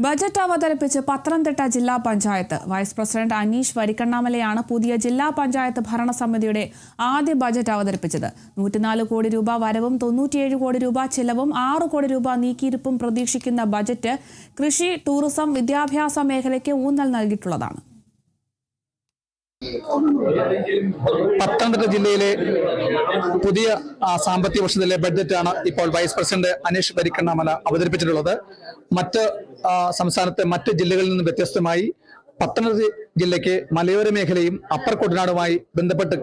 Budget അവതരിപ്പിച്ച് പത്തനംതിട്ട ജില്ലാ panchayat. Vice president Aneesh വരിക്കണ്ണാമലയാണ് പുതിയ ജില്ലാ പഞ്ചായത്ത് ഭരണസമിതിയുടെ ആദ്യ ബജറ്റ് അവതരിപ്പിച്ചത്. 104 കോടി രൂപ വരവും 97 കോടി രൂപ ചെലവും 6 കോടി രൂപ നീക്കിയിരിപ്പും പ്രതീക്ഷിക്കുന്ന ബജറ്റ് കൃഷി, ടൂറിസം, വിദ്യാഭ്യാസ മേഖലയ്ക്ക് ഊന്നൽ നൽകിയിട്ടുള്ളതാണ്. പത്തനംതിട്ട ജില്ലയിലെ പുതിയ സാമ്പത്തിക വർഷത്തിലെ ബഡ്ജറ്റാണ് ഇപ്പോൾ വൈസ് പ്രസിഡന്റ് അനീഷ് വരിക്കണ്ണാമല അവതരിപ്പിച്ചിട്ടുള്ളത്. മറ്റ് സംസ്ഥാനത്തെ മറ്റ് ജില്ലകളിൽ നിന്ന് വ്യത്യസ്തമായി പത്തനംതിട്ട ജില്ലയ്ക്ക് മലയോര മേഖലയും അപ്പർ കുട്ടനാടുമായി ബന്ധപ്പെട്ട്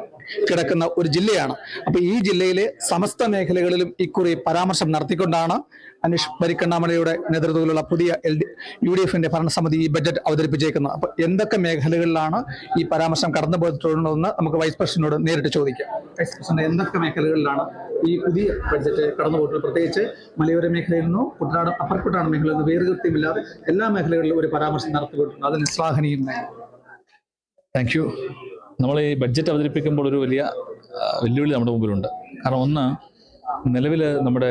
കിടക്കുന്ന ഒരു ജില്ലയാണ്. അപ്പൊ ഈ ജില്ലയിലെ സമസ്ത മേഖലകളിലും ഇക്കുറി പരാമർശം നടത്തിക്കൊണ്ടാണ് അനീഷ് വരിക്കണ്ണാമലയുടെ നേതൃത്വത്തിലുള്ള പുതിയ UDF-ന്റെ ഭരണസമിതി ഈ ബജറ്റ് അവതരിപ്പിച്ചേക്കുന്നത്. അപ്പൊ എന്തൊക്കെ മേഖലകളിലാണ് ഈ പരാമർശം കടന്നു പോയിട്ടുള്ളതെന്ന് നമുക്ക് വൈസ് പ്രസിഡന്റിനോട് നേരിട്ട് ചോദിക്കാം. വൈസ് പ്രസിഡന്റ്, എന്തൊക്കെ മേഖലകളിലാണ് ഈ പുതിയ ബഡ്ജറ്റ് കടന്നു പോയിട്ടുള്ളത്? പ്രത്യേകിച്ച് മലയോര മേഖലയിൽ നിന്നോ കുട്ടനാട് അപ്പർ കുട്ടനാട് മേഖലയിൽ നിന്നോ വേറുകൃത്യമില്ലാതെ എല്ലാ മേഖലകളിലും ഒരു പരാമർശം നടത്തിയിട്ടുണ്ട്. അതിന് ശ്ലാഘനീയമായി. Thank you. നമ്മൾ ഈ ബഡ്ജറ്റ് അവതരിപ്പിക്കുമ്പോൾ ഒരു വലിയ വെല്ലുവിളി നമ്മുടെ മുമ്പിലുണ്ട്. കാരണം ഒന്ന്, നിലവിൽ നമ്മുടെ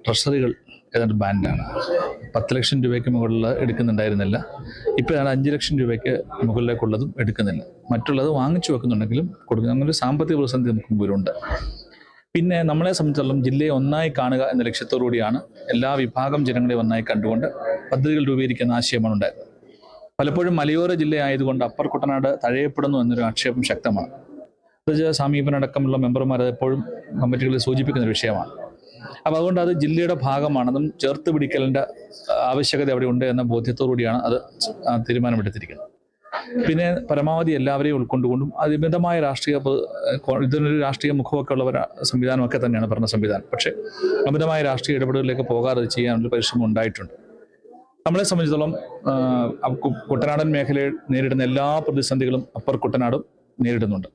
ട്രഷറികൾ ഏതാണ്ട് ബാൻഡാണ്. 10 ലക്ഷം രൂപയ്ക്ക് മുകളിൽ എടുക്കുന്നുണ്ടായിരുന്നില്ല. ഇപ്പോൾ ഏതാണ്ട് 5 ലക്ഷം രൂപയ്ക്ക് മുകളിലേക്കുള്ളതും എടുക്കുന്നില്ല. മറ്റുള്ളത് വാങ്ങിച്ചു വെക്കുന്നുണ്ടെങ്കിലും കൊടുക്കുന്ന അങ്ങനെ ഒരു സാമ്പത്തിക പ്രതിസന്ധി നമുക്ക് മുമ്പിലുണ്ട്. പിന്നെ നമ്മളെ സംബന്ധിച്ചിടത്തോളം ജില്ലയെ ഒന്നായി കാണുക എന്ന ലക്ഷ്യത്തോടു കൂടിയാണ് എല്ലാ വിഭാഗം ജനങ്ങളെ ഒന്നായി കണ്ടുകൊണ്ട് പദ്ധതികൾ രൂപീകരിക്കുന്ന ആശയമാണ് ഉണ്ടായത്. പലപ്പോഴും മലയോര ജില്ലയായതുകൊണ്ട് അപ്പർ കുട്ടനാട് തഴയപ്പെടുന്നു എന്നൊരു ആക്ഷേപം ശക്തമാണ്. സമീപനം അടക്കമുള്ള മെമ്പർമാർ എപ്പോഴും കമ്മിറ്റികളിൽ സൂചിപ്പിക്കുന്ന ഒരു വിഷയമാണ്. അപ്പോൾ അതുകൊണ്ട് അത് ജില്ലയുടെ ഭാഗമാണെന്നും ചേർത്ത് പിടിക്കലിൻ്റെ ആവശ്യകത അവിടെ ഉണ്ട് എന്ന ബോധ്യത്തോടുകൂടിയാണ് അത് തീരുമാനമെടുത്തിരിക്കുന്നത്. പിന്നെ പരമാവധി എല്ലാവരെയും ഉൾക്കൊണ്ടുകൊണ്ടും അതിമിതമായ ഇതിനൊരു രാഷ്ട്രീയ മുഖമൊക്കെ ഉള്ള സംവിധാനമൊക്കെ തന്നെയാണ് ഭരണ സംവിധാനം. പക്ഷേ അമിതമായ രാഷ്ട്രീയ ഇടപെടലിലേക്ക് പോകാതെ ചെയ്യാനുള്ള പരിശ്രമം ഉണ്ടായിട്ടുണ്ട്. നമ്മളെ സംബന്ധിച്ചിടത്തോളം കുട്ടനാടൻ മേഖലയിൽ നേരിടുന്ന എല്ലാ പ്രതിസന്ധികളും അപ്പർ കുട്ടനാടും നേരിടുന്നുണ്ട്.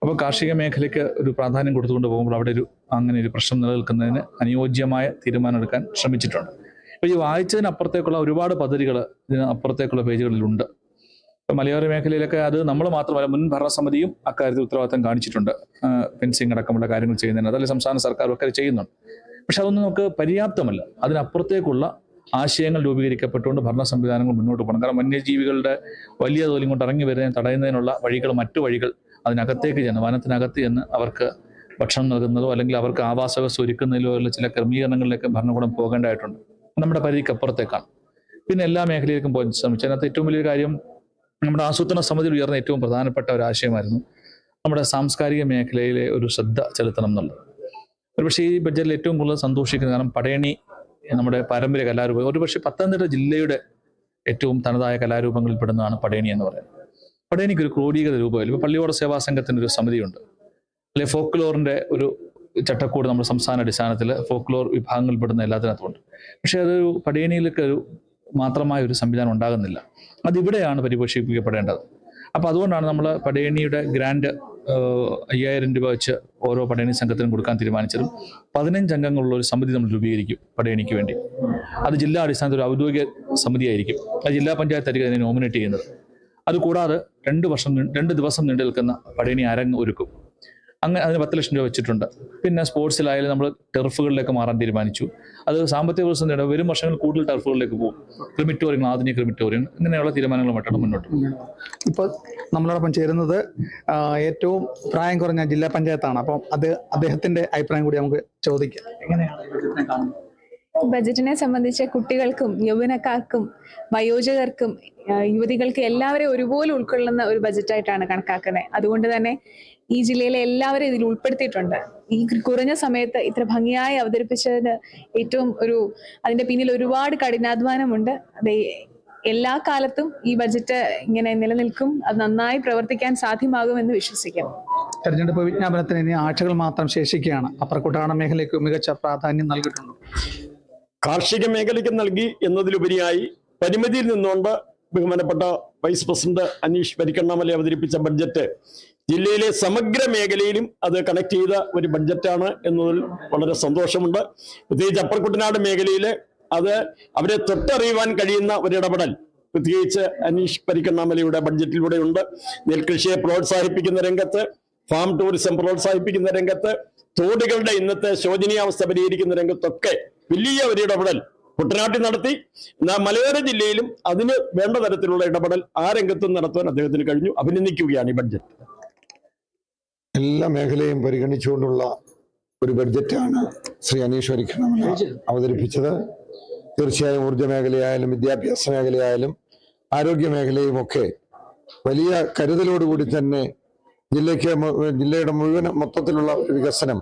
അപ്പോൾ കാർഷിക മേഖലയ്ക്ക് ഒരു പ്രാധാന്യം കൊടുത്തുകൊണ്ട് പോകുമ്പോൾ അവിടെ അങ്ങനെ ഒരു പ്രശ്നം നിലനിൽക്കുന്നതിന് അനുയോജ്യമായ തീരുമാനമെടുക്കാൻ ശ്രമിച്ചിട്ടുണ്ട്. അപ്പോൾ ഈ വായിച്ചതിനപ്പുറത്തേക്കുള്ള ഒരുപാട് പദ്ധതികൾ ഇതിന് അപ്പുറത്തേക്കുള്ള പേജുകളിലുണ്ട്. ഇപ്പോൾ മലയോര മേഖലയിലൊക്കെ അത് നമ്മൾ മാത്രമല്ല, മുൻ ഭരണസമിതിയും അക്കാര്യത്തിൽ ഉത്തരവാദിത്തം കാണിച്ചിട്ടുണ്ട്. ഫെൻസിങ് അടക്കമുള്ള കാര്യങ്ങൾ ചെയ്യുന്നതിന് അതല്ലെങ്കിൽ സംസ്ഥാന സർക്കാരും ഒക്കെ ചെയ്യുന്നുണ്ട്. പക്ഷെ അതൊന്നും നമുക്ക് പര്യാപ്തമല്ല. അതിനപ്പുറത്തേക്കുള്ള ആശയങ്ങൾ രൂപീകരിക്കപ്പെട്ടുകൊണ്ട് ഭരണ സംവിധാനങ്ങൾ മുന്നോട്ട് പോകണം. കാരണം വന്യജീവികളുടെ വലിയ തോതിൽ കൊണ്ട് ഇറങ്ങി വരുന്നതിന് തടയുന്നതിനുള്ള വഴികൾ, മറ്റു വഴികൾ അതിനകത്തേക്ക് ചെന്ന് വനത്തിനകത്ത് ചെന്ന് അവർക്ക് ഭക്ഷണം നൽകുന്നതോ അല്ലെങ്കിൽ അവർക്ക് ആവാസ വ്യവസ്ഥ ഒരുക്കുന്നതിലോ ഉള്ള ചില ക്രമീകരണങ്ങളിലേക്ക് ഭരണകൂടം പോകേണ്ടതായിട്ടുണ്ട്. നമ്മുടെ പരിധിക്കപ്പുറത്തേക്കാണ്. പിന്നെ എല്ലാ മേഖലയിലേക്കും പോകാൻ ശ്രമിച്ചു. അതിനകത്ത് ഏറ്റവും വലിയൊരു കാര്യം നമ്മുടെ ആസൂത്രണ സമിതിയിൽ ഉയർന്ന ഏറ്റവും പ്രധാനപ്പെട്ട ഒരു ആശയമായിരുന്നു നമ്മുടെ സാംസ്കാരിക മേഖലയിലെ ഒരു ശ്രദ്ധ ചെലുത്തണം എന്നുള്ളത്. ഒരുപക്ഷെ ഈ ബഡ്ജറ്റിൽ ഏറ്റവും കൂടുതൽ സന്തോഷിക്കുന്നത് കാരണം പടയണി നമ്മുടെ പാരമ്പര്യ കലാരൂപം, ഒരുപക്ഷെ പത്തനംതിട്ട ജില്ലയുടെ ഏറ്റവും തനതായ കലാരൂപങ്ങളിൽ പെടുന്നതാണ് പടയണി എന്ന് പറയുന്നത്. പടയണിക്ക് ഒരു ക്രോഡീകൃത രൂപമില്ല. ഇപ്പോൾ പള്ളിയോട സേവാ സംഘത്തിൻ്റെ ഒരു സമിതിയുണ്ട്, അല്ലെങ്കിൽ ഫോക്ലോറിൻ്റെ ഒരു ചട്ടക്കൂട് നമ്മുടെ സംസ്ഥാന അടിസ്ഥാനത്തിൽ ഫോക്ലോർ വിഭാഗങ്ങളിൽപ്പെടുന്ന എല്ലാത്തിനകത്തുമുണ്ട്. പക്ഷേ അതൊരു പടയണിയിലേക്ക് മാത്രമായ ഒരു സംവിധാനം ഉണ്ടാകുന്നില്ല. അതിവിടെയാണ് പരിപോഷിപ്പിക്കപ്പെടേണ്ടത്. അപ്പോൾ അതുകൊണ്ടാണ് നമ്മൾ പടയണിയുടെ ഗ്രാൻഡ് 5000 രൂപ വെച്ച് ഓരോ പടയണി സംഘത്തിനും കൊടുക്കാൻ തീരുമാനിച്ചതും. 15 അംഗങ്ങളുള്ള ഒരു സമിതി നമ്മൾ രൂപീകരിക്കും പടയണിക്ക് വേണ്ടി. അത് ജില്ലാ അടിസ്ഥാനത്തിൽ ഒരു ഔദ്യോഗിക സമിതിയായിരിക്കും. അത് ജില്ലാ പഞ്ചായത്തായിരിക്കും അതിനെ നോമിനേറ്റ് ചെയ്യുന്നത്. അതുകൂടാതെ 2 ദിവസം നീണ്ടു നിൽക്കുന്ന പടയണി അരങ്ങ് ഒരുക്കും. അങ്ങനെ അതിന് 10 ലക്ഷം രൂപ വെച്ചിട്ടുണ്ട്. പിന്നെ സ്പോർട്സിലായാലും നമ്മൾ ടർഫുകളിലേക്ക് മാറാൻ തീരുമാനിച്ചു. അത് സാമ്പത്തിക പ്രതിസന്ധിയുടെ വരും വർഷങ്ങളിൽ കൂടുതൽ ടർഫുകളിലേക്ക് പോകും. ക്രിമിറ്റോറിയങ്ങൾ, ആധുനിക ക്രിമിറ്റോറിയൻ, ഇങ്ങനെയുള്ള തീരുമാനങ്ങളുമായിട്ടാണ് മുന്നോട്ട് പോകുന്നത്. ഇപ്പോൾ നമ്മളോടൊപ്പം ചേരുന്നത് ഏറ്റവും പ്രായം കുറഞ്ഞ ജില്ലാ പഞ്ചായത്താണ്. അപ്പം അദ്ദേഹത്തിന്റെ അഭിപ്രായം കൂടി നമുക്ക് ചോദിക്കാം. എങ്ങനെയാണ് ബജറ്റിനെ സംബന്ധിച്ച് കുട്ടികൾക്കും യൗവനക്കാർക്കും വയോജകർക്കും യുവതികൾക്കും എല്ലാവരെയും ഒരുപോലെ ഉൾക്കൊള്ളുന്ന ഒരു ബജറ്റായിട്ടാണ് കണക്കാക്കുന്നത്. അതുകൊണ്ട് തന്നെ ഈ ജില്ലയിലെ എല്ലാവരും ഇതിൽ ഉൾപ്പെടുത്തിയിട്ടുണ്ട്. ഈ കുറഞ്ഞ സമയത്ത് ഇത്ര ഭംഗിയായി അവതരിപ്പിച്ചതിന് അതിന്റെ പിന്നിൽ ഒരുപാട് കഠിനാധ്വാനമുണ്ട്. അത് എല്ലാ കാലത്തും ഈ ബജറ്റ് ഇങ്ങനെ നിലനിൽക്കും, അത് നന്നായി പ്രവർത്തിക്കാൻ സാധ്യമാകുമെന്ന് വിശ്വസിക്കുന്നു. തെരഞ്ഞെടുപ്പ് വിജ്ഞാപനത്തിന് ഇനി ആഴ്ചകൾ മാത്രം ശേഷിക്കുകയാണ്. അപ്പർ കുട്ടനാടൻ മേഖലയ്ക്ക് മികച്ച പ്രാധാന്യം നൽകിയിട്ടുണ്ട്. കാർഷിക മേഖലയ്ക്ക് നൽകി എന്നതിലുപരിയായി പരിമിതിയിൽ നിന്നുകൊണ്ട് ബഹുമാനപ്പെട്ട വൈസ് പ്രസിഡന്റ് അനീഷ് വരിക്കണ്ണാമല അവതരിപ്പിച്ച ബഡ്ജറ്റ് ജില്ലയിലെ സമഗ്ര മേഖലയിലും അത് കണക്ട് ചെയ്ത ഒരു ബഡ്ജറ്റാണ് എന്നതിൽ വളരെ സന്തോഷമുണ്ട്. പ്രത്യേകിച്ച് അപ്പർ കുട്ടനാട് മേഖലയിൽ അവരെ തൊട്ടറിയുവാൻ കഴിയുന്ന ഒരിടപെടൽ പ്രത്യേകിച്ച് അനീഷ് വരിക്കണ്ണാമലയുടെ ബഡ്ജറ്റിലൂടെ ഉണ്ട്. നെൽകൃഷിയെ പ്രോത്സാഹിപ്പിക്കുന്ന രംഗത്ത്, ഫാം ടൂറിസം പ്രോത്സാഹിപ്പിക്കുന്ന രംഗത്ത്, തോടുകളുടെ ഇന്നത്തെ ശോചനീയാവസ്ഥ പരിഹരിക്കുന്ന രംഗത്തൊക്കെ വലിയ ഒരു ഇടപെടൽ കുട്ടനാട്ടിൽ നടത്തി. മലയോര ജില്ലയിലും അതിന് വേണ്ട തരത്തിലുള്ള ഇടപെടൽ ആ രംഗത്തും നടത്തുവാൻ അദ്ദേഹത്തിന് കഴിഞ്ഞു. അഭിനന്ദിക്കുകയാണ് ഈ ബഡ്ജറ്റ്. എല്ലാ മേഖലയും പരിഗണിച്ചുകൊണ്ടുള്ള ഒരു ബഡ്ജറ്റാണ് ശ്രീ അനീഷ് വരിക്കണ്ണമല അവതരിപ്പിച്ചത്. തീർച്ചയായും ഊർജ്ജ മേഖലയായാലും വിദ്യാഭ്യാസ മേഖലയായാലും ആരോഗ്യ മേഖലയും ഒക്കെ വലിയ കരുതലോടുകൂടി തന്നെ ജില്ലയുടെ മുഴുവൻ മൊത്തത്തിലുള്ള വികസനം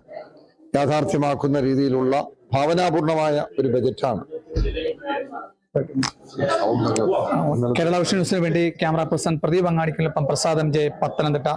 യാഥാർത്ഥ്യമാക്കുന്ന രീതിയിലുള്ള ഭാവനാപൂർണമായ ഒരു ബജറ്റാണ്. കേരള വിഷൻ ന്യൂസിന് വേണ്ടി ക്യാമറ പേഴ്സൺ പ്രദീപ് അങ്ങാടിക്കൊപ്പം പ്രസാദ് MJ, പത്തനംതിട്ട.